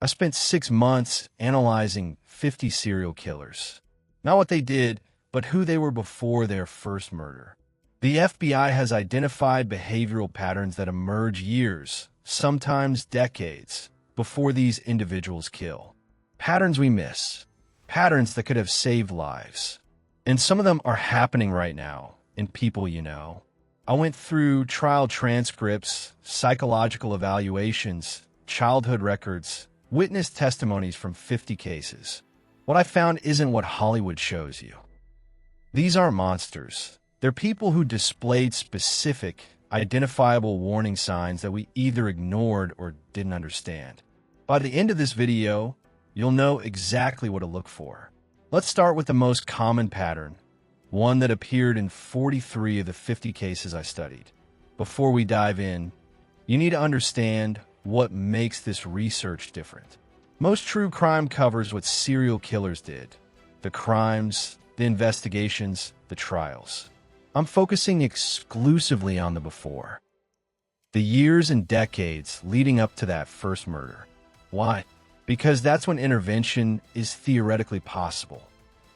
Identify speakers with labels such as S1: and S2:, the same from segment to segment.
S1: I spent 6 months analyzing 50 serial killers. Not what they did, but who they were before their first murder. The FBI has identified behavioral patterns that emerge years, sometimes decades, before these individuals kill. Patterns we miss. Patterns that could have saved lives. And some of them are happening right now in people you know. I went through trial transcripts, psychological evaluations, childhood records, witness testimonies from 50 cases. What I found isn't what Hollywood shows you. These aren't monsters. They're people who displayed specific, identifiable warning signs that we either ignored or didn't understand. By the end of this video, you'll know exactly what to look for. Let's start with the most common pattern, one that appeared in 43 of the 50 cases I studied. Before we dive in, you need to understand what makes this research different. Most true crime covers what serial killers did. The crimes, the investigations, the trials. I'm focusing exclusively on the before. The years and decades leading up to that first murder. Why? Because that's when intervention is theoretically possible.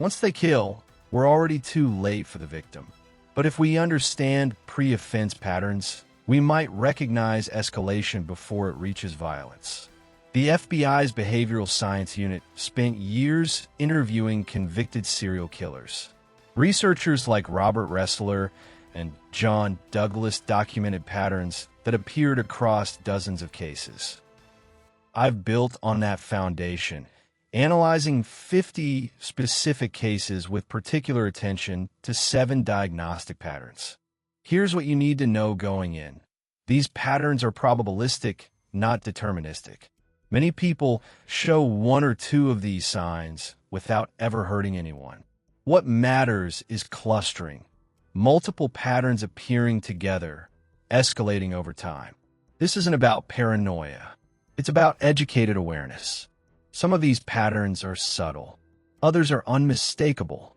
S1: Once they kill, we're already too late for the victim. But if we understand pre-offense patterns, we might recognize escalation before it reaches violence. The FBI's Behavioral Science Unit spent years interviewing convicted serial killers. Researchers like Robert Ressler and John Douglas documented patterns that appeared across dozens of cases. I've built on that foundation, analyzing 50 specific cases with particular attention to 7 diagnostic patterns. Here's what you need to know going in. These patterns are probabilistic, not deterministic. Many people show 1 or 2 of these signs without ever hurting anyone. What matters is clustering, multiple patterns appearing together, escalating over time. This isn't about paranoia. It's about educated awareness. Some of these patterns are subtle. Others are unmistakable.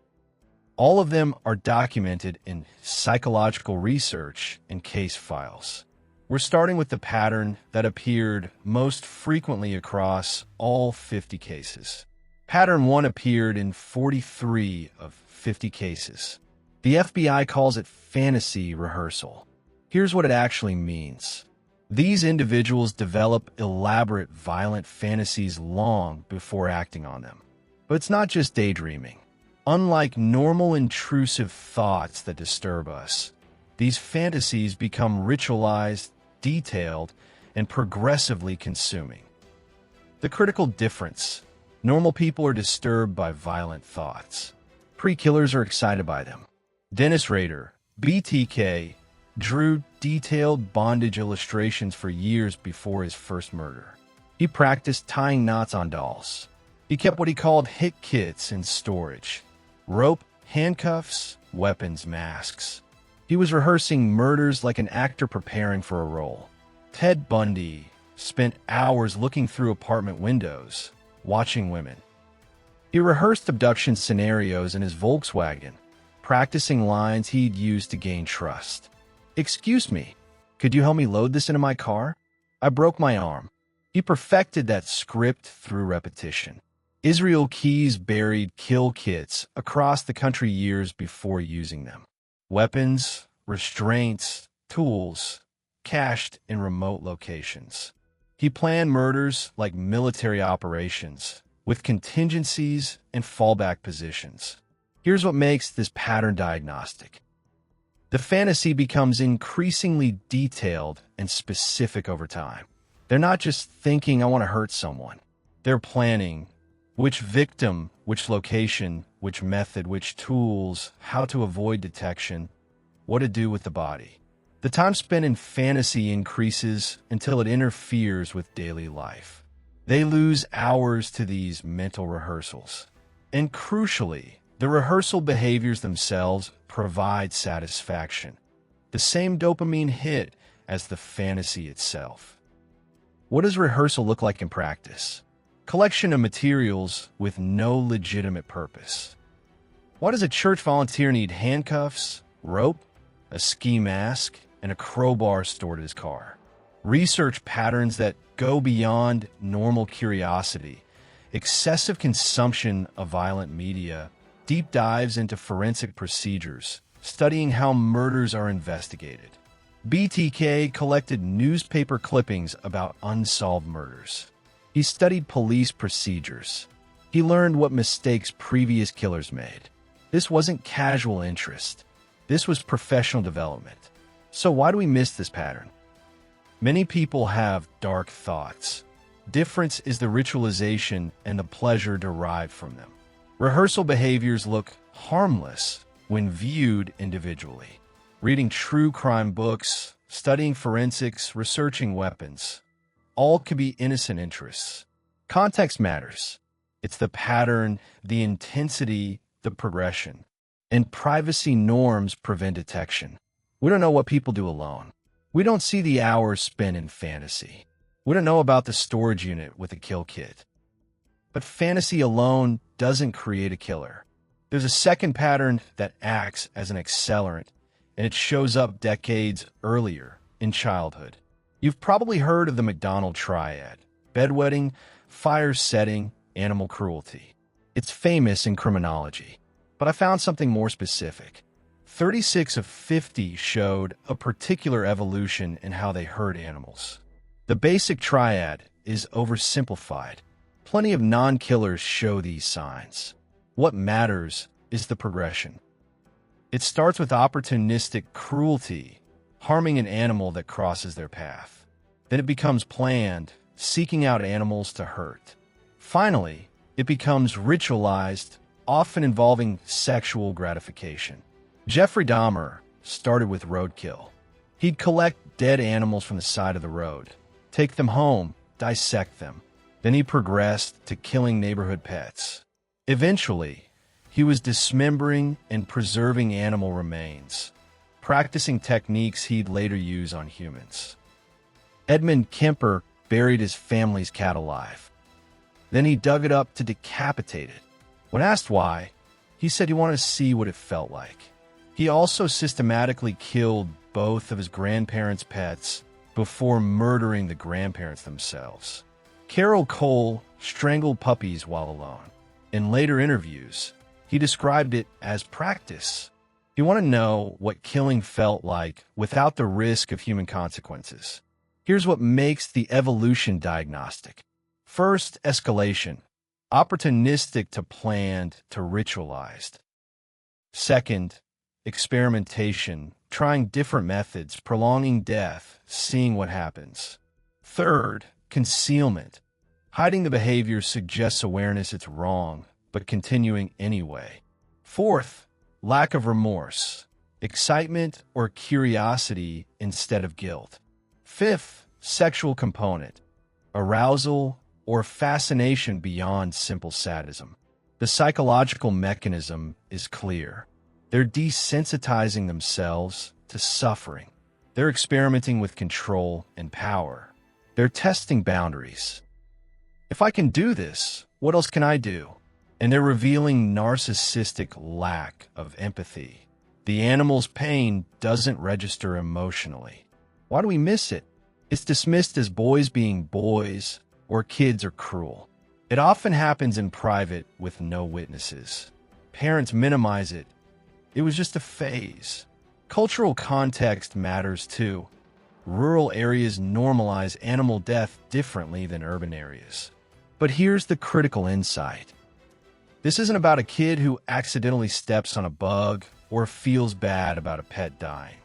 S1: All of them are documented in psychological research and case files. We're starting with the pattern that appeared most frequently across all 50 cases. Pattern 1 appeared in 43 of 50 cases. The FBI calls it fantasy rehearsal. Here's what it actually means. These individuals develop elaborate violent fantasies long before acting on them. But it's not just daydreaming. Unlike normal intrusive thoughts that disturb us, these fantasies become ritualized, detailed, and progressively consuming. The critical difference: normal people are disturbed by violent thoughts. Pre-killers are excited by them. Dennis Rader, BTK, drew detailed bondage illustrations for years before his first murder. He practiced tying knots on dolls. He kept what he called hit kits in storage: rope, handcuffs, weapons, masks. He was rehearsing murders like an actor preparing for a role. Ted Bundy spent hours looking through apartment windows, watching women. He rehearsed abduction scenarios in his Volkswagen, practicing lines he'd use to gain trust. "Excuse me, could you help me load this into my car? I broke my arm." He perfected that script through repetition. Israel Keyes buried kill kits across the country years before using them. Weapons, restraints, tools, cached in remote locations. He planned murders like military operations, with contingencies and fallback positions. Here's what makes this pattern diagnostic. The fantasy becomes increasingly detailed and specific over time. They're not just thinking, "I want to hurt someone." They're planning which victim, which location, which method, which tools, how to avoid detection, what to do with the body. The time spent in fantasy increases until it interferes with daily life. They lose hours to these mental rehearsals. And crucially, the rehearsal behaviors themselves provide satisfaction, the same dopamine hit as the fantasy itself. What does rehearsal look like in practice? Collection of materials with no legitimate purpose. Why does a church volunteer need handcuffs, rope, a ski mask, and a crowbar stored in his car? research patterns that go beyond normal curiosity, excessive consumption of violent media, deep dives into forensic procedures, studying how murders are investigated. BTK collected newspaper clippings about unsolved murders. He studied police procedures. He learned what mistakes previous killers made. This wasn't casual interest. This was professional development. So why do we miss this pattern? Many people have dark thoughts. Difference is the ritualization and the pleasure derived from them. Rehearsal behaviors look harmless when viewed individually. Reading true crime books, studying forensics, researching weapons, all could be innocent interests. Context matters. It's the pattern, the intensity, the progression. And privacy norms prevent detection. We don't know what people do alone. We don't see the hours spent in fantasy. We don't know about the storage unit with a kill kit. But fantasy alone doesn't create a killer. There's a second pattern that acts as an accelerant, and it shows up decades earlier in childhood. You've probably heard of the McDonald triad: bedwetting, fire setting, animal cruelty. It's famous in criminology, but I found something more specific. 36 of 50 showed a particular evolution in how they hurt animals. The basic triad is oversimplified. Plenty of non-killers show these signs. What matters is the progression. It starts with opportunistic cruelty, harming an animal that crosses their path. Then it becomes planned, seeking out animals to hurt. Finally, it becomes ritualized, often involving sexual gratification. Jeffrey Dahmer started with roadkill. He'd collect dead animals from the side of the road, take them home, dissect them. Then he progressed to killing neighborhood pets. Eventually, he was dismembering and preserving animal remains, practicing techniques he'd later use on humans. Edmund Kemper buried his family's cat alive. Then he dug it up to decapitate it. When asked why, he said he wanted to see what it felt like. He also systematically killed both of his grandparents' pets before murdering the grandparents themselves. Carol Cole strangled puppies while alone. In later interviews, he described it as practice. You want to know what killing felt like without the risk of human consequences. Here's what makes the evolution diagnostic. First, escalation. Opportunistic to planned to ritualized. Second, experimentation. Trying different methods, prolonging death, seeing what happens. Third, concealment. Hiding the behavior suggests awareness it's wrong, but continuing anyway. Fourth, lack of remorse. Excitement or curiosity instead of guilt. Fifth, sexual component. Arousal or fascination beyond simple sadism. The psychological mechanism is clear. They're desensitizing themselves to suffering. They're experimenting with control and power. They're testing boundaries. If I can do this, what else can I do? And they're revealing narcissistic lack of empathy. The animal's pain doesn't register emotionally. Why do we miss it? It's dismissed as boys being boys or kids are cruel. It often happens in private with no witnesses. Parents minimize it. It was just a phase. Cultural context matters too. Rural areas normalize animal death differently than urban areas. But here's the critical insight. This isn't about a kid who accidentally steps on a bug or feels bad about a pet dying.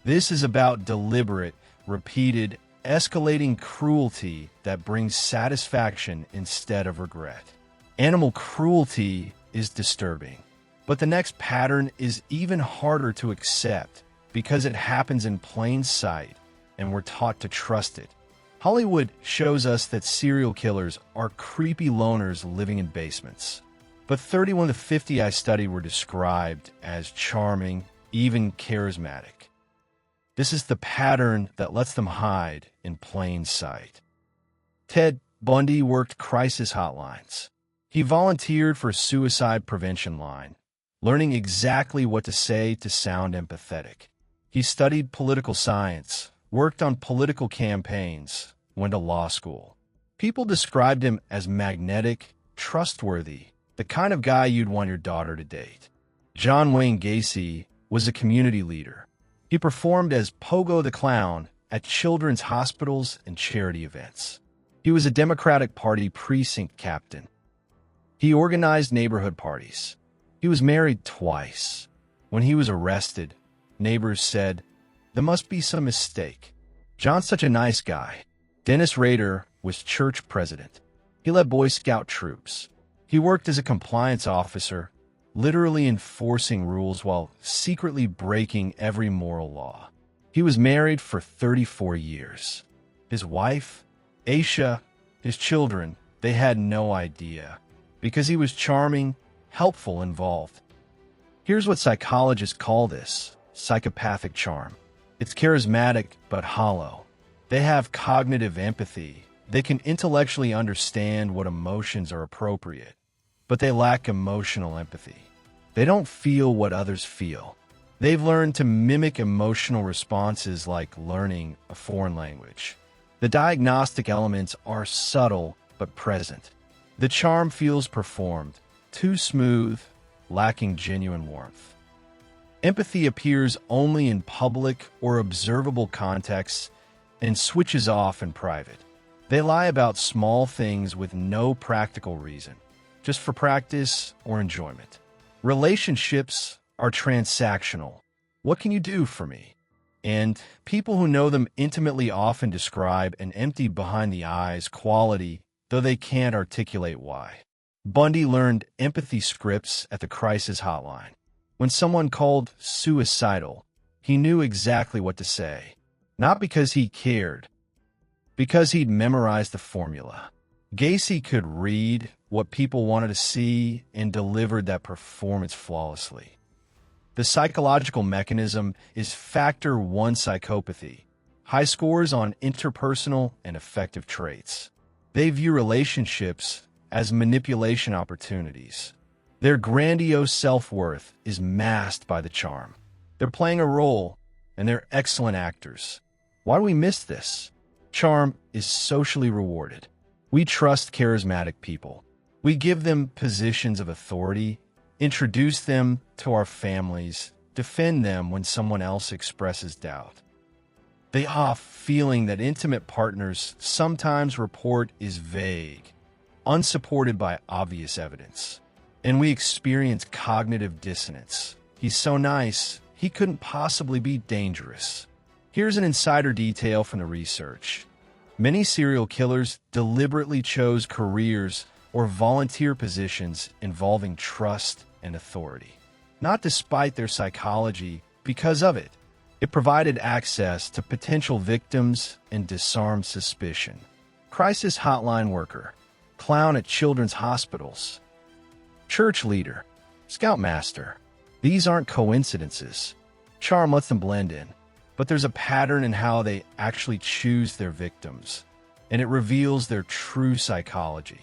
S1: This is about deliberate, repeated, escalating cruelty that brings satisfaction instead of regret. Animal cruelty is disturbing, but the next pattern is even harder to accept because it happens in plain sight and we're taught to trust it. Hollywood shows us that serial killers are creepy loners living in basements. But 31 of 50 I studied were described as charming, even charismatic. This is the pattern that lets them hide in plain sight. Ted Bundy worked crisis hotlines. He volunteered for a suicide prevention line, learning exactly what to say to sound empathetic. He studied political science, worked on political campaigns, went to law school. People described him as magnetic, trustworthy, the kind of guy you'd want your daughter to date. John Wayne Gacy was a community leader. He performed as Pogo the Clown at children's hospitals and charity events. He was a Democratic Party precinct captain. He organized neighborhood parties. He was married twice. When he was arrested, neighbors said, "There must be some mistake. John's such a nice guy." Dennis Rader was church president. He led Boy Scout troops. He worked as a compliance officer, literally enforcing rules while secretly breaking every moral law. He was married for 34 years. His wife, Aisha, his children, they had no idea, because he was charming, helpful, involved. Here's what psychologists call this: psychopathic charm. It's charismatic but hollow. They have cognitive empathy. They can intellectually understand what emotions are appropriate, but they lack emotional empathy. They don't feel what others feel. They've learned to mimic emotional responses like learning a foreign language. The diagnostic elements are subtle but present. The charm feels performed, too smooth, lacking genuine warmth. Empathy appears only in public or observable contexts and switches off in private. They lie about small things with no practical reason, just for practice or enjoyment. Relationships are transactional. What can you do for me? And people who know them intimately often describe an empty behind-the-eyes quality, though they can't articulate why. Bundy learned empathy scripts at the crisis hotline. When someone called suicidal, he knew exactly what to say. Not because he cared, because he'd memorized the formula. Gacy could read what people wanted to see and delivered that performance flawlessly. The psychological mechanism is factor 1 psychopathy, high scores on interpersonal and affective traits. They view relationships as manipulation opportunities. Their grandiose self-worth is masked by the charm. They're playing a role, and they're excellent actors. Why do we miss this? Charm is socially rewarded. We trust charismatic people. We give them positions of authority, introduce them to our families, defend them when someone else expresses doubt. The feeling that intimate partners sometimes report is vague, unsupported by obvious evidence. And we experience cognitive dissonance. He's so nice, he couldn't possibly be dangerous. Here's an insider detail from the research. Many serial killers deliberately chose careers or volunteer positions involving trust and authority. Not despite their psychology, because of it. It provided access to potential victims and disarmed suspicion. Crisis hotline worker, clown at children's hospitals, church leader, scoutmaster. These aren't coincidences. Charm lets them blend in. But there's a pattern in how they actually choose their victims, and it reveals their true psychology.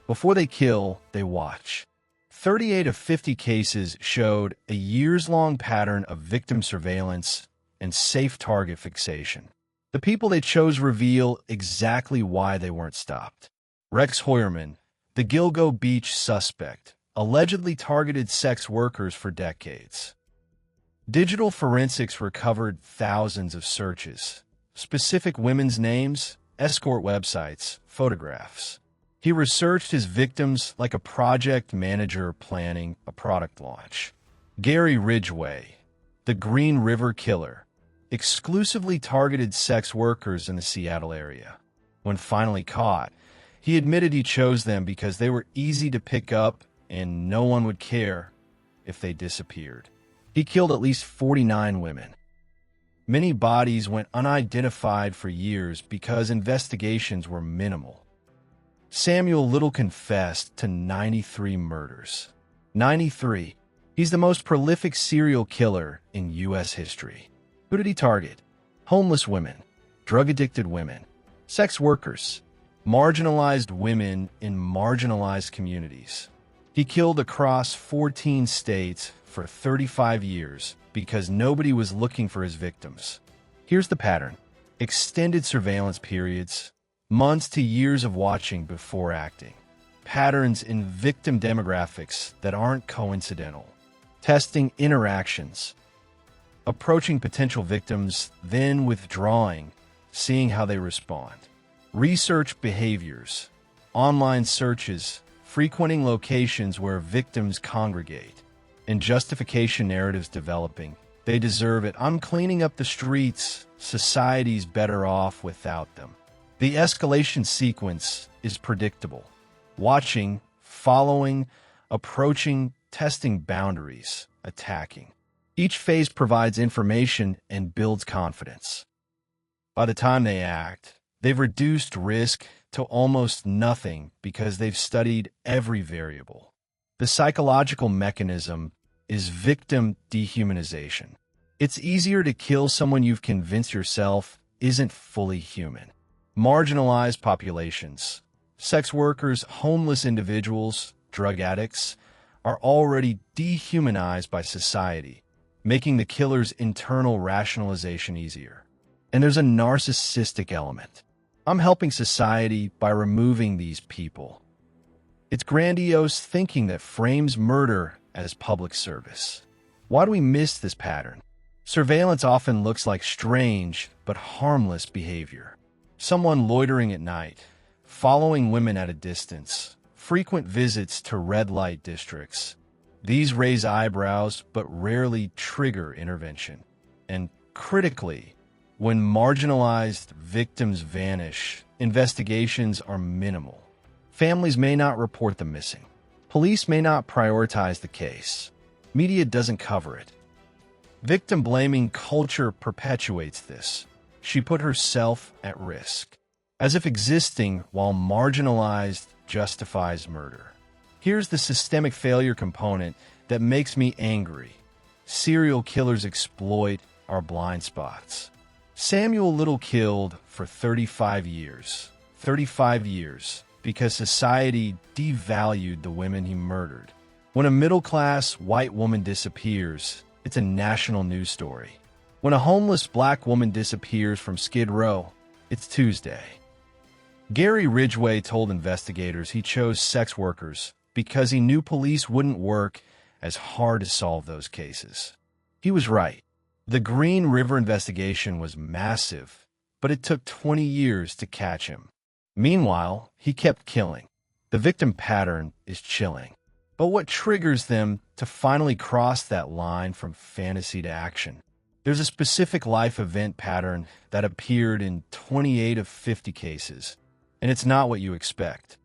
S1: Before they kill, they watch. 38 of 50 cases showed a years-long pattern of victim surveillance and safe target fixation. The people they chose reveal exactly why they weren't stopped. Rex Hoyerman, the Gilgo Beach suspect, allegedly targeted sex workers for decades. Digital forensics recovered thousands of searches, specific women's names, escort websites, photographs. He researched his victims like a project manager planning a product launch. Gary Ridgway, the Green River Killer, exclusively targeted sex workers in the Seattle area. When finally caught, he admitted he chose them because they were easy to pick up and no one would care if they disappeared. He killed at least 49 women. Many bodies went unidentified for years because investigations were minimal. Samuel Little confessed to 93 murders. 93. He's the most prolific serial killer in U.S. history. Who did he target? Homeless women, drug-addicted women, sex workers, marginalized women in marginalized communities. He killed across 14 states for 35 years because nobody was looking for his victims. Here's the pattern. extended surveillance periods, months to years of watching before acting, patterns in victim demographics that aren't coincidental, testing interactions, approaching potential victims, then withdrawing, seeing how they respond, research behaviors, online searches, frequenting locations where victims congregate, and justification narratives developing. They deserve it. I'm cleaning up the streets. Society's better off without them. The escalation sequence is predictable. Watching, following, approaching, testing boundaries, attacking. Each phase provides information and builds confidence. By the time they act, they've reduced risk to almost nothing because they've studied every variable. The psychological mechanism is victim dehumanization. It's easier to kill someone you've convinced yourself isn't fully human. Marginalized populations, sex workers, homeless individuals, drug addicts, are already dehumanized by society, making the killer's internal rationalization easier. And there's a narcissistic element. I'm helping society by removing these people. It's grandiose thinking that frames murder as public service. Why do we miss this pattern? Surveillance often looks like strange but harmless behavior. Someone loitering at night, following women at a distance, frequent visits to red light districts. These raise eyebrows but rarely trigger intervention. And critically, when marginalized victims vanish, investigations are minimal. Families may not report them missing. Police may not prioritize the case. Media doesn't cover it. Victim-blaming culture perpetuates this. She put herself at risk, as if existing while marginalized justifies murder. Here's the systemic failure component that makes me angry. Serial killers exploit our blind spots. Samuel Little killed for 35 years. 35 years. Because society devalued the women he murdered. When a middle-class white woman disappears, it's a national news story. When a homeless black woman disappears from Skid Row, it's Tuesday. Gary Ridgway told investigators he chose sex workers because he knew police wouldn't work as hard to solve those cases. He was right. The Green River investigation was massive, but it took 20 years to catch him. Meanwhile, he kept killing. The victim pattern is chilling. But what triggers them to finally cross that line from fantasy to action? There's a specific life event pattern that appeared in 28 of 50 cases, and it's not what you expect.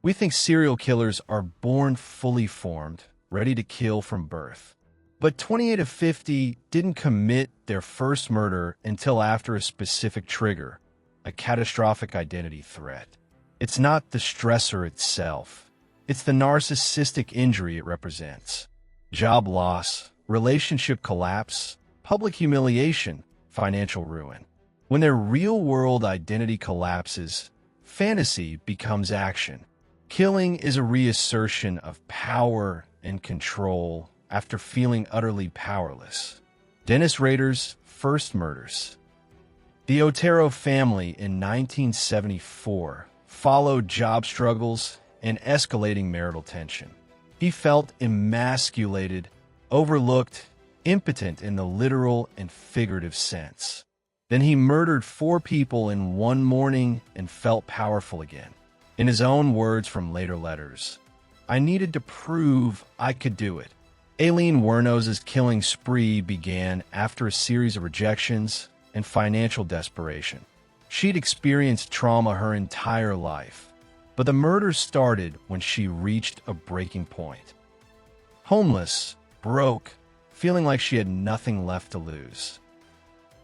S1: We think serial killers are born fully formed, ready to kill from birth. But 28 of 50 didn't commit their first murder until after a specific trigger. A catastrophic identity threat. It's not the stressor itself. It's the narcissistic injury it represents. Job loss, relationship collapse, public humiliation, financial ruin. When their real-world identity collapses, fantasy becomes action. Killing is a reassertion of power and control after feeling utterly powerless. Dennis Rader's first murders. The Otero family in 1974 followed job struggles and escalating marital tension. He felt emasculated, overlooked, impotent in the literal and figurative sense. Then he murdered 4 people in one morning and felt powerful again. In his own words from later letters, "I needed to prove I could do it." Aileen Wuornos's killing spree began after a series of rejections and financial desperation. She'd experienced trauma her entire life, but the murder started when she reached a breaking point. Homeless, broke, feeling like she had nothing left to lose.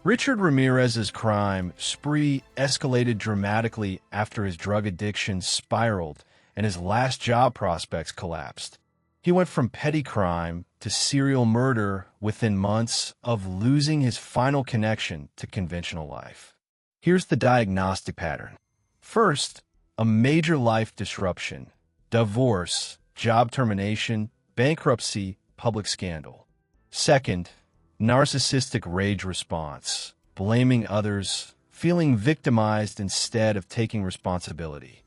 S1: Richard Ramirez's crime spree escalated dramatically after his drug addiction spiraled and his last job prospects collapsed. He went from petty crime to serial murder within months of losing his final connection to conventional life. Here's the diagnostic pattern. First, a major life disruption, divorce, job termination, bankruptcy, public scandal. Second, narcissistic rage response, blaming others, feeling victimized instead of taking responsibility.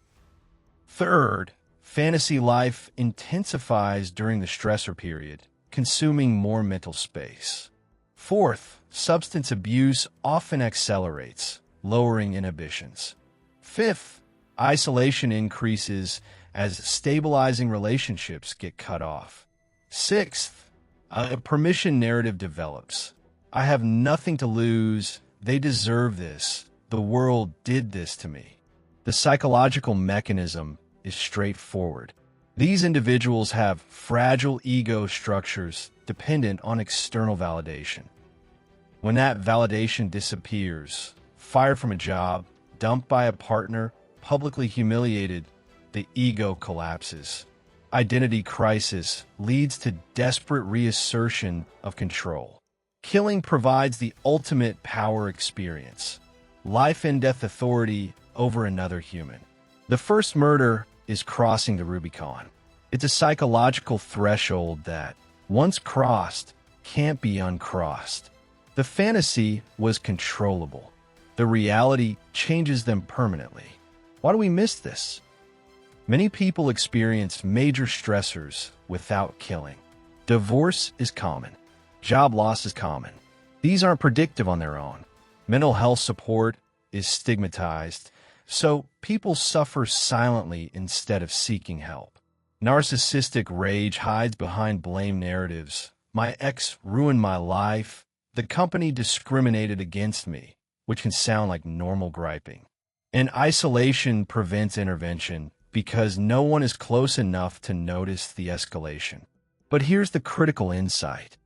S1: Third, fantasy life intensifies during the stressor period, consuming more mental space. Fourth, substance abuse often accelerates, lowering inhibitions. Fifth, isolation increases as stabilizing relationships get cut off. Sixth, a permission narrative develops. I have nothing to lose. They deserve this. The world did this to me. The psychological mechanism is straightforward. These individuals have fragile ego structures dependent on external validation. When that validation disappears, fired from a job, dumped by a partner, publicly humiliated, the ego collapses. Identity crisis leads to desperate reassertion of control. Killing provides the ultimate power experience, life and death authority over another human. The first murder is crossing the Rubicon. It's a psychological threshold that, once crossed, can't be uncrossed. The fantasy was controllable. The reality changes them permanently. Why do we miss this? Many people experience major stressors without killing. Divorce is common. Job loss is common. These aren't predictive on their own. Mental health support is stigmatized, so people suffer silently instead of seeking help. Narcissistic rage hides behind blame narratives. My ex ruined my life. The company discriminated against me, which can sound like normal griping. And isolation prevents intervention because no one is close enough to notice the escalation. But here's the critical insight.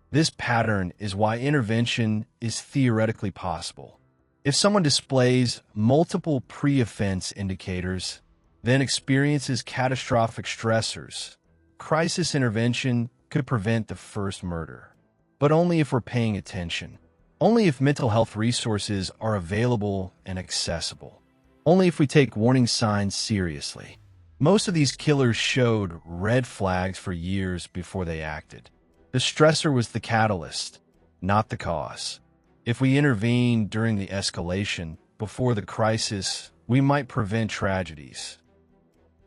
S1: This pattern is why intervention is theoretically possible. If someone displays multiple pre-offense indicators, then experiences catastrophic stressors, crisis intervention could prevent the first murder. But only if we're paying attention. Only if mental health resources are available and accessible. Only if we take warning signs seriously. Most of these killers showed red flags for years before they acted. The stressor was the catalyst, not the cause. If we intervene during the escalation, before the crisis, we might prevent tragedies.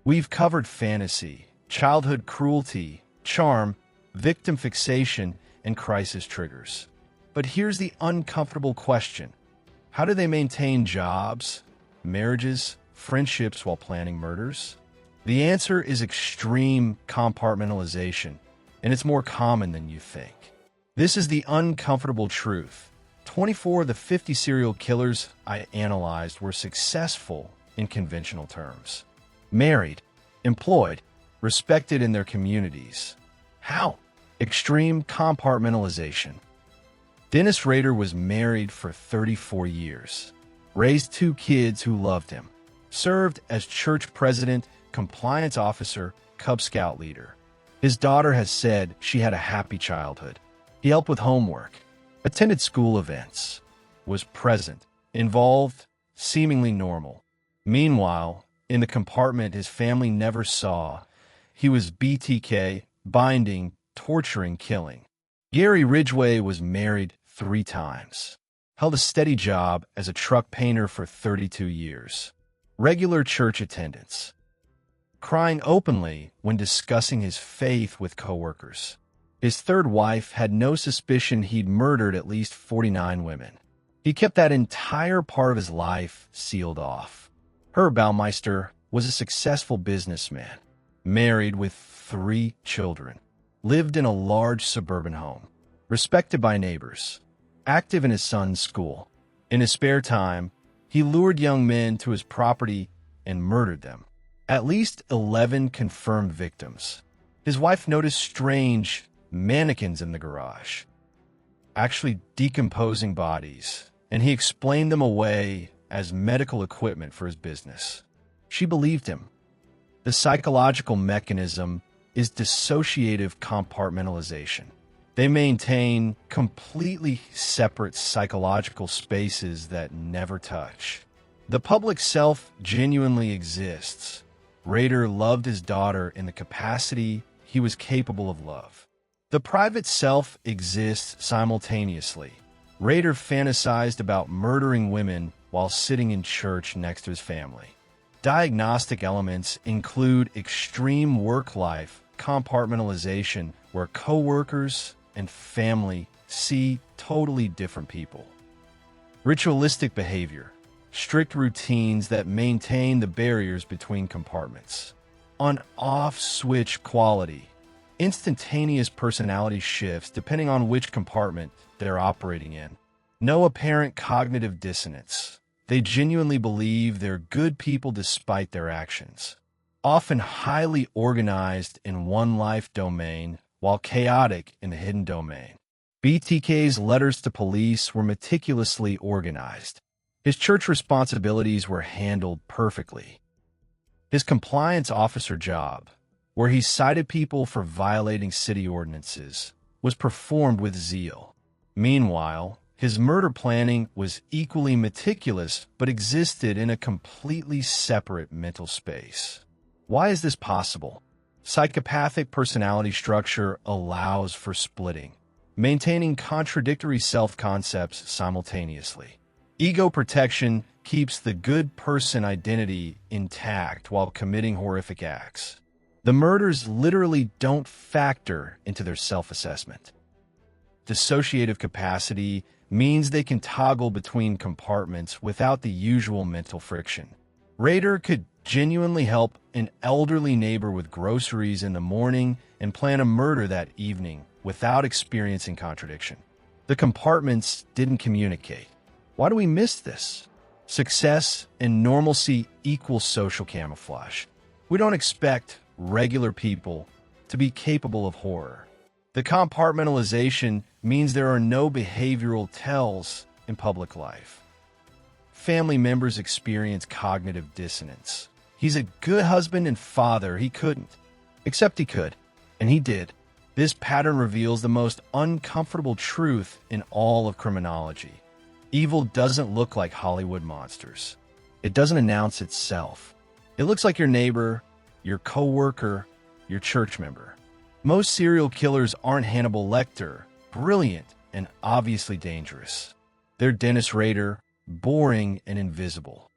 S1: We've covered fantasy, childhood cruelty, charm, victim fixation, and crisis triggers. But here's the uncomfortable question. How do they maintain jobs, marriages, friendships while planning murders? The answer is extreme compartmentalization, and it's more common than you think. This is the uncomfortable truth. 24 of the 50 serial killers I analyzed were successful in conventional terms. Married, employed, respected in their communities. How? Extreme compartmentalization. Dennis Rader was married for 34 years, raised 2 kids who loved him, served as church president, compliance officer, Cub Scout leader. His daughter has said she had a happy childhood. He helped with homework, attended school events, was present, involved, seemingly normal. Meanwhile, in the compartment his family never saw, he was BTK, binding, torturing, killing. Gary Ridgway was married 3 times, held a steady job as a truck painter for 32 years, regular church attendance, crying openly when discussing his faith with coworkers. His 3rd wife had no suspicion he'd murdered at least 49 women. He kept that entire part of his life sealed off. Herb Baumeister was a successful businessman, married with 3 children, lived in a large suburban home, respected by neighbors, active in his son's school. In his spare time, he lured young men to his property and murdered them. At least 11 confirmed victims. His wife noticed strange mannequins in the garage, actually decomposing bodies, and he explained them away as medical equipment for his business. She believed him. The psychological mechanism is dissociative compartmentalization. They maintain completely separate psychological spaces that never touch. The public self genuinely exists. Rader loved his daughter in the capacity he was capable of love. The private self exists simultaneously. Rader fantasized about murdering women while sitting in church next to his family. Diagnostic elements include extreme work-life compartmentalization, where coworkers and family see totally different people. Ritualistic behavior, strict routines that maintain the barriers between compartments. On-off switch quality, instantaneous personality shifts depending on which compartment they're operating in. No apparent cognitive dissonance. They genuinely believe they're good people despite their actions. Often highly organized in one life domain, while chaotic in the hidden domain. BTK's letters to police were meticulously organized. His church responsibilities were handled perfectly. His compliance officer job, where he cited people for violating city ordinances, was performed with zeal. Meanwhile, his murder planning was equally meticulous but existed in a completely separate mental space. Why is this possible? Psychopathic personality structure allows for splitting, maintaining contradictory self-concepts simultaneously. Ego protection keeps the good person identity intact while committing horrific acts. The murders literally don't factor into their self-assessment. Dissociative capacity means they can toggle between compartments without the usual mental friction. Rader could genuinely help an elderly neighbor with groceries in the morning and plan a murder that evening without experiencing contradiction. The compartments didn't communicate. Why do we miss this? Success and normalcy equals social camouflage. We don't expect regular people to be capable of horror. The compartmentalization means there are no behavioral tells in public life. Family members experience cognitive dissonance. He's a good husband and father. He couldn't. Except he could. And he did. This pattern reveals the most uncomfortable truth in all of criminology. Evil doesn't look like Hollywood monsters. It doesn't announce itself. It looks like your neighbor, your coworker, your church member. Most serial killers aren't Hannibal Lecter, brilliant and obviously dangerous. They're Dennis Rader, boring and invisible.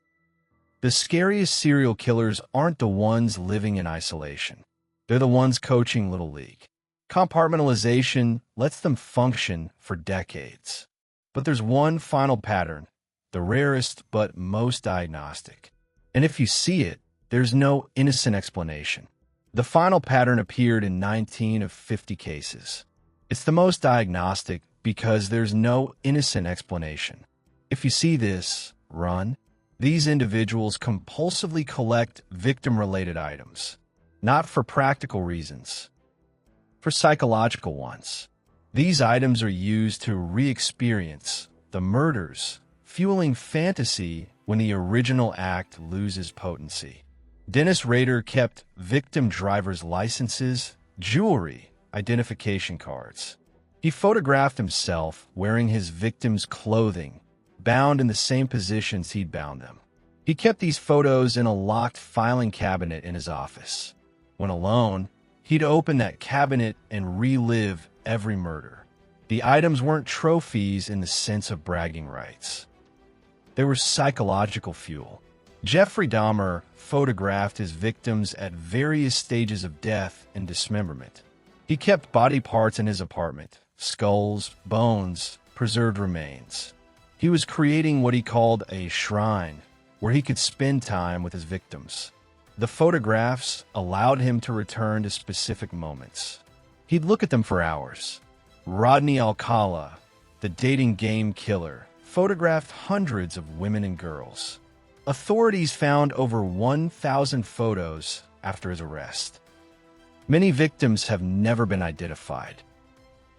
S1: The scariest serial killers aren't the ones living in isolation. They're the ones coaching Little League. Compartmentalization lets them function for decades. But there's one final pattern, the rarest but most diagnostic. And if you see it, there's no innocent explanation. The final pattern appeared in 19 of 50 cases. It's the most diagnostic because there's no innocent explanation. If you see this, run. These individuals compulsively collect victim-related items, not for practical reasons, for psychological ones. These items are used to re-experience the murders, fueling fantasy when the original act loses potency. Dennis Rader kept victim driver's licenses, jewelry, identification cards. He photographed himself wearing his victims' clothing, bound in the same positions he'd bound them. He kept these photos in a locked filing cabinet in his office. When alone, he'd open that cabinet and relive every murder. The items weren't trophies in the sense of bragging rights. They were psychological fuel. Jeffrey Dahmer photographed his victims at various stages of death and dismemberment. He kept body parts in his apartment, skulls, bones, preserved remains. He was creating what he called a shrine, where he could spend time with his victims. The photographs allowed him to return to specific moments. He'd look at them for hours. Rodney Alcala, the dating game killer, photographed hundreds of women and girls. Authorities found over 1,000 photos after his arrest. Many victims have never been identified.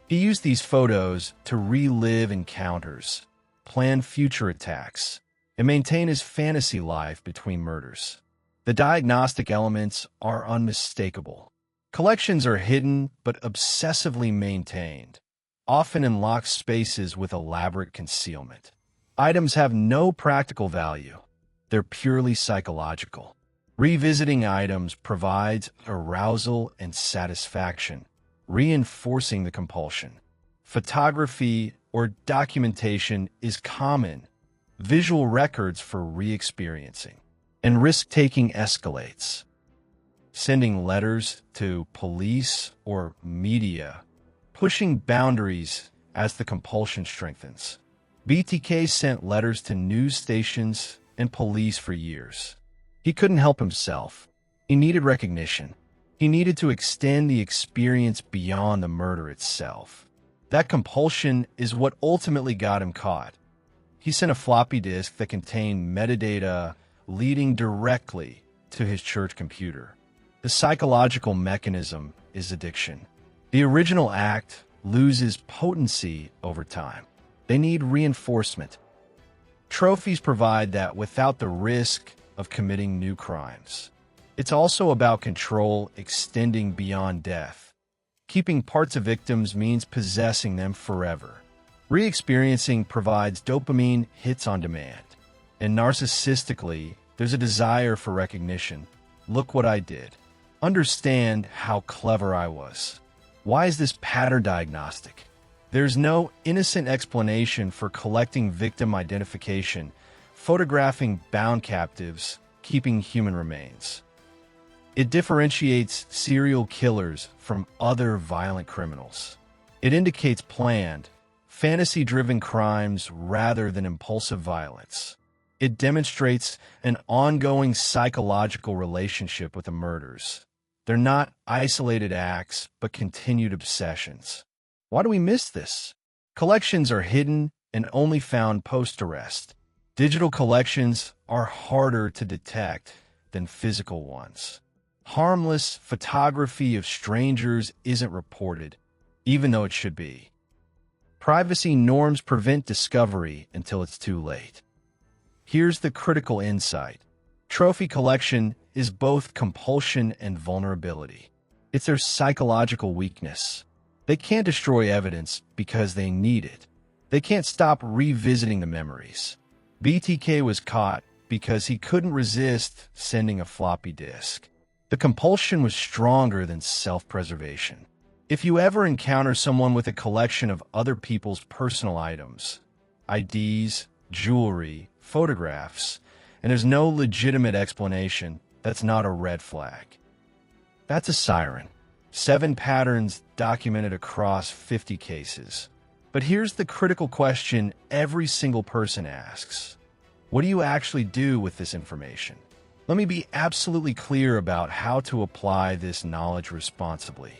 S1: He used these photos to relive encounters, plan future attacks, and maintain his fantasy life between murders. The diagnostic elements are unmistakable. Collections are hidden but obsessively maintained, often in locked spaces with elaborate concealment. Items have no practical value. They're purely psychological. Revisiting items provides arousal and satisfaction, reinforcing the compulsion. Photography or documentation is common. Visual records for re-experiencing. And risk-taking escalates. Sending letters to police or media, pushing boundaries as the compulsion strengthens. BTK sent letters to news stations and police for years. He couldn't help himself. He needed recognition. He needed to extend the experience beyond the murder itself. That compulsion is what ultimately got him caught. He sent a floppy disk that contained metadata leading directly to his church computer. The psychological mechanism is addiction. The original act loses potency over time. They need reinforcement. Trophies provide that without the risk of committing new crimes. It's also about control extending beyond death. Keeping parts of victims means possessing them forever. Re-experiencing provides dopamine hits on demand. And narcissistically, there's a desire for recognition. Look what I did. Understand how clever I was. Why is this pattern diagnostic? There's no innocent explanation for collecting victim identification, photographing bound captives, keeping human remains. It differentiates serial killers from other violent criminals. It indicates planned, fantasy-driven crimes rather than impulsive violence. It demonstrates an ongoing psychological relationship with the murders. They're not isolated acts, but continued obsessions. Why do we miss this? Collections are hidden and only found post-arrest. Digital collections are harder to detect than physical ones. Harmless photography of strangers isn't reported, even though it should be. Privacy norms prevent discovery until it's too late. Here's the critical insight. Trophy collection is both compulsion and vulnerability. It's their psychological weakness. They can't destroy evidence because they need it. They can't stop revisiting the memories. BTK was caught because he couldn't resist sending a floppy disk. The compulsion was stronger than self-preservation. If you ever encounter someone with a collection of other people's personal items, IDs, jewelry, photographs, and there's no legitimate explanation, that's not a red flag. That's a siren. 7 patterns documented across 50 cases. But here's the critical question every single person asks. What do you actually do with this information? Let me be absolutely clear about how to apply this knowledge responsibly.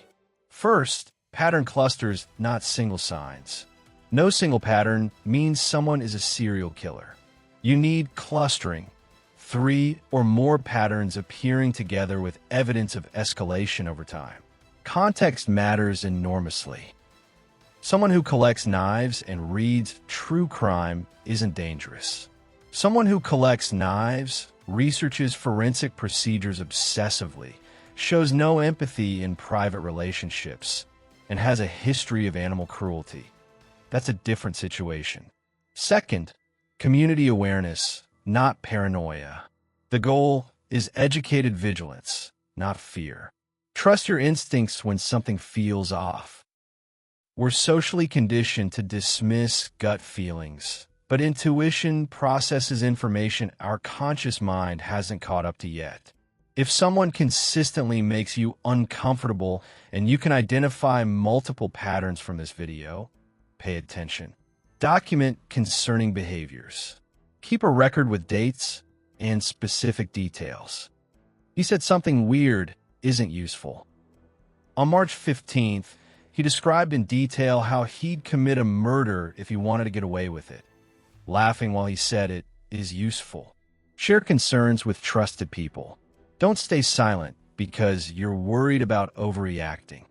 S1: First, pattern clusters, not single signs. No single pattern means someone is a serial killer. You need clustering, 3 or more patterns appearing together with evidence of escalation over time. Context matters enormously. Someone who collects knives and reads true crime isn't dangerous. Someone who collects knives, researches forensic procedures obsessively, shows no empathy in private relationships, and has a history of animal cruelty. That's a different situation. Second, community awareness, not paranoia. The goal is educated vigilance, not fear. Trust your instincts when something feels off. We're socially conditioned to dismiss gut feelings, but intuition processes information our conscious mind hasn't caught up to yet. If someone consistently makes you uncomfortable and you can identify multiple patterns from this video, pay attention. Document concerning behaviors. Keep a record with dates and specific details. He said something weird isn't useful. On March 15th, he described in detail how he'd commit a murder if he wanted to get away with it. Laughing while he said it is useful. Share concerns with trusted people. Don't stay silent because you're worried about overreacting.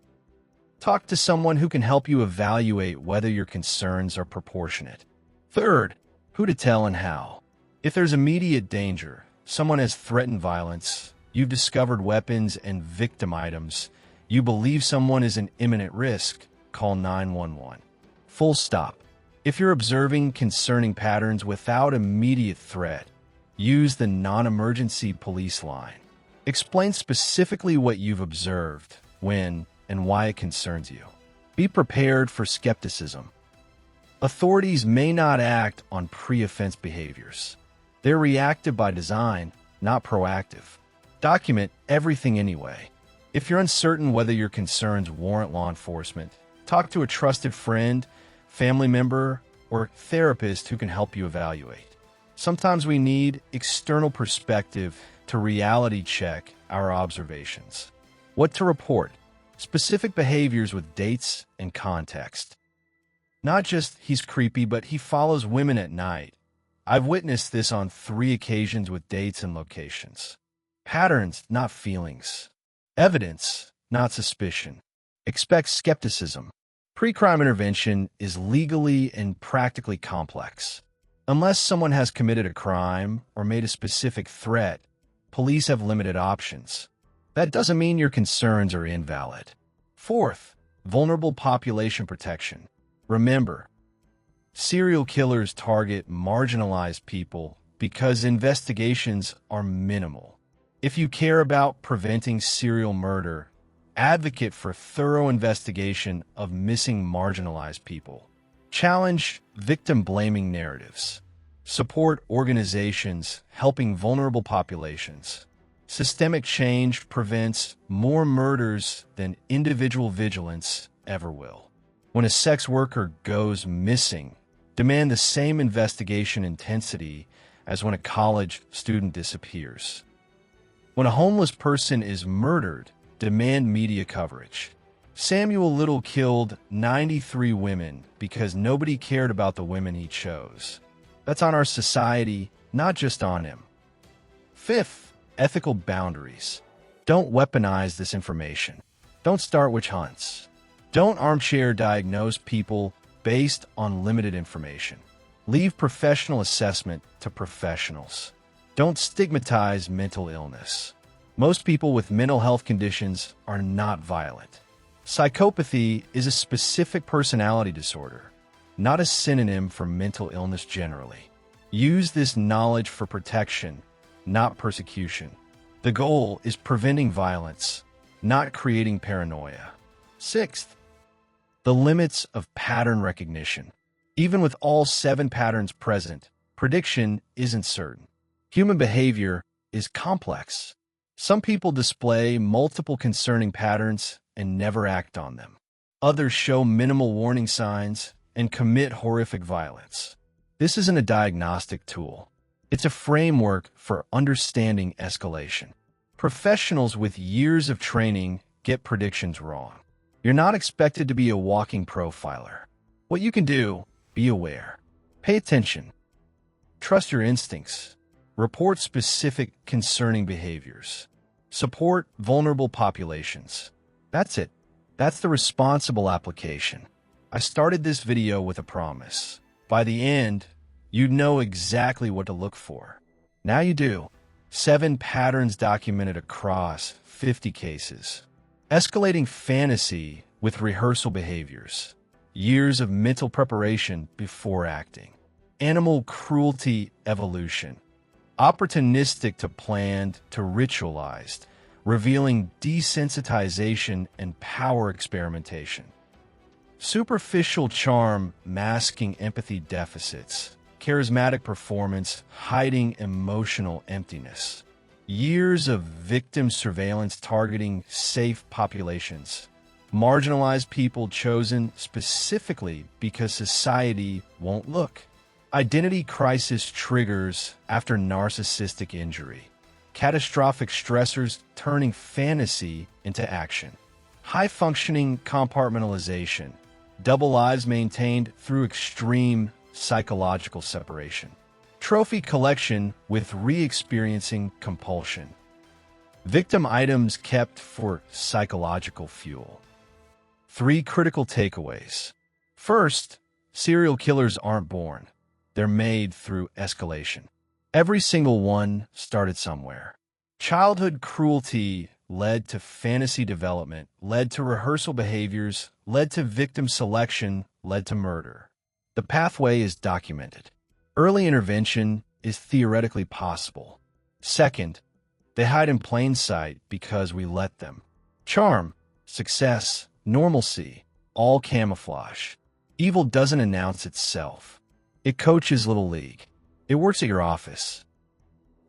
S1: Talk to someone who can help you evaluate whether your concerns are proportionate. Third, who to tell and how. If there's immediate danger, someone has threatened violence, you've discovered weapons and victim items, you believe someone is an imminent risk, call 911. Full stop. If you're observing concerning patterns without immediate threat, use the non-emergency police line. Explain specifically what you've observed, when, and why it concerns you. Be prepared for skepticism. Authorities may not act on pre-offense behaviors. They're reactive by design, not proactive. Document everything anyway. If you're uncertain whether your concerns warrant law enforcement, talk to a trusted friend, family member, or therapist who can help you evaluate. Sometimes we need external perspective to reality check our observations. What to report? Specific behaviors with dates and context. Not just he's creepy, but he follows women at night. I've witnessed this on 3 occasions with dates and locations. Patterns, not feelings. Evidence, not suspicion. Expect skepticism. Pre-crime intervention is legally and practically complex. Unless someone has committed a crime or made a specific threat, police have limited options. That doesn't mean your concerns are invalid. Fourth, vulnerable population protection. Remember, serial killers target marginalized people because investigations are minimal. If you care about preventing serial murder, advocate for thorough investigation of missing marginalized people. Challenge victim-blaming narratives. Support organizations helping vulnerable populations. Systemic change prevents more murders than individual vigilance ever will. When a sex worker goes missing, demand the same investigation intensity as when a college student disappears. When a homeless person is murdered, demand media coverage. Samuel Little killed 93 women because nobody cared about the women he chose. That's on our society, not just on him. Fifth, ethical boundaries. Don't weaponize this information. Don't start witch hunts. Don't armchair diagnose people based on limited information. Leave professional assessment to professionals. Don't stigmatize mental illness. Most people with mental health conditions are not violent. Psychopathy is a specific personality disorder, not a synonym for mental illness generally. Use this knowledge for protection, not persecution. The goal is preventing violence, not creating paranoia. Sixth, the limits of pattern recognition. Even with all 7 patterns present, prediction isn't certain. Human behavior is complex. Some people display multiple concerning patterns and never act on them. Others show minimal warning signs and commit horrific violence. This isn't a diagnostic tool. It's a framework for understanding escalation. Professionals with years of training get predictions wrong. You're not expected to be a walking profiler. What you can do, be aware. Pay attention. Trust your instincts. Report specific concerning behaviors. Support vulnerable populations. That's it. That's the responsible application. I started this video with a promise. By the end, you'd know exactly what to look for. Now you do. 7 patterns documented across 50 cases. Escalating fantasy with rehearsal behaviors. Years of mental preparation before acting. Animal cruelty evolution. Opportunistic to planned to ritualized, revealing desensitization and power experimentation. Superficial charm masking empathy deficits. Charismatic performance hiding emotional emptiness. Years of victim surveillance targeting safe populations. Marginalized people chosen specifically because society won't look. Identity crisis triggers after narcissistic injury. Catastrophic stressors turning fantasy into action. High-functioning compartmentalization. Double lives maintained through extreme psychological separation. Trophy collection with re-experiencing compulsion. Victim items kept for psychological fuel. 3 critical takeaways. First, serial killers aren't born. They're made through escalation. Every single one started somewhere. Childhood cruelty led to fantasy development, led to rehearsal behaviors, led to victim selection, led to murder. The pathway is documented. Early intervention is theoretically possible. Second, they hide in plain sight because we let them. Charm, success, normalcy, all camouflage. Evil doesn't announce itself. It coaches Little League. It works at your office.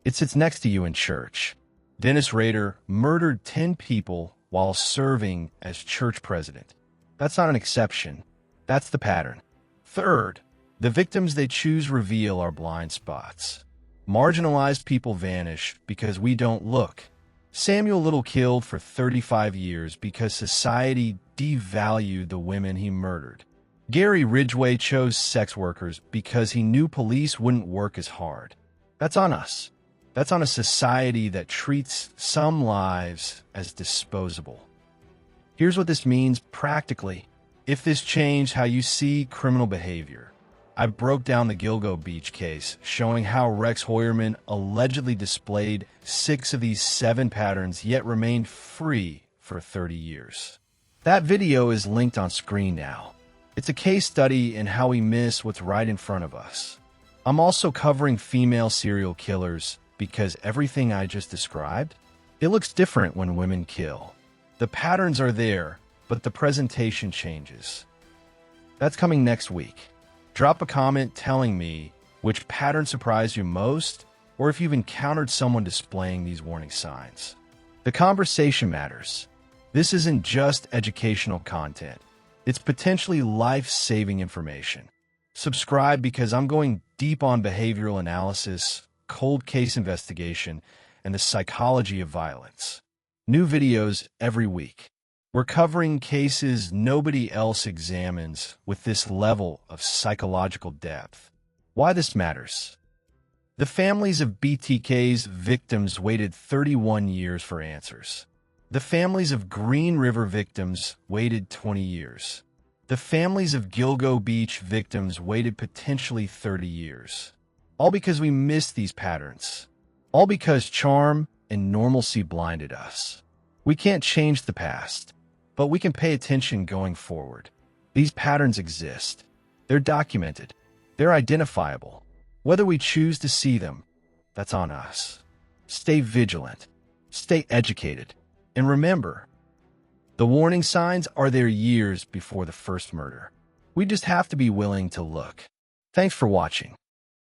S1: It sits next to you in church. Dennis Rader murdered 10 people while serving as church president. That's not an exception. That's the pattern. Third, the victims they choose reveal our blind spots. Marginalized people vanish because we don't look. Samuel Little killed for 35 years because society devalued the women he murdered. Gary Ridgway chose sex workers because he knew police wouldn't work as hard. That's on us. That's on a society that treats some lives as disposable. Here's what this means practically. If this changed how you see criminal behavior, I broke down the Gilgo Beach case, showing how Rex Hoyerman allegedly displayed 6 of these 7 patterns, yet remained free for 30 years. That video is linked on screen now. It's a case study in how we miss what's right in front of us. I'm also covering female serial killers because everything I just described, it looks different when women kill. The patterns are there, but the presentation changes. That's coming next week. Drop a comment telling me which pattern surprised you most, or if you've encountered someone displaying these warning signs. The conversation matters. This isn't just educational content. It's potentially life-saving information. Subscribe because I'm going deep on behavioral analysis, cold case investigation, and the psychology of violence. New videos every week. We're covering cases nobody else examines with this level of psychological depth. Why this matters. The families of BTK's victims waited 31 years for answers. The families of Green River victims waited 20 years. The families of Gilgo Beach victims waited potentially 30 years. All because we missed these patterns. All because charm and normalcy blinded us. We can't change the past, but we can pay attention going forward. These patterns exist. They're documented. They're identifiable. Whether we choose to see them, that's on us. Stay vigilant. Stay educated. And remember, the warning signs are there years before the first murder. We just have to be willing to look. Thanks for watching.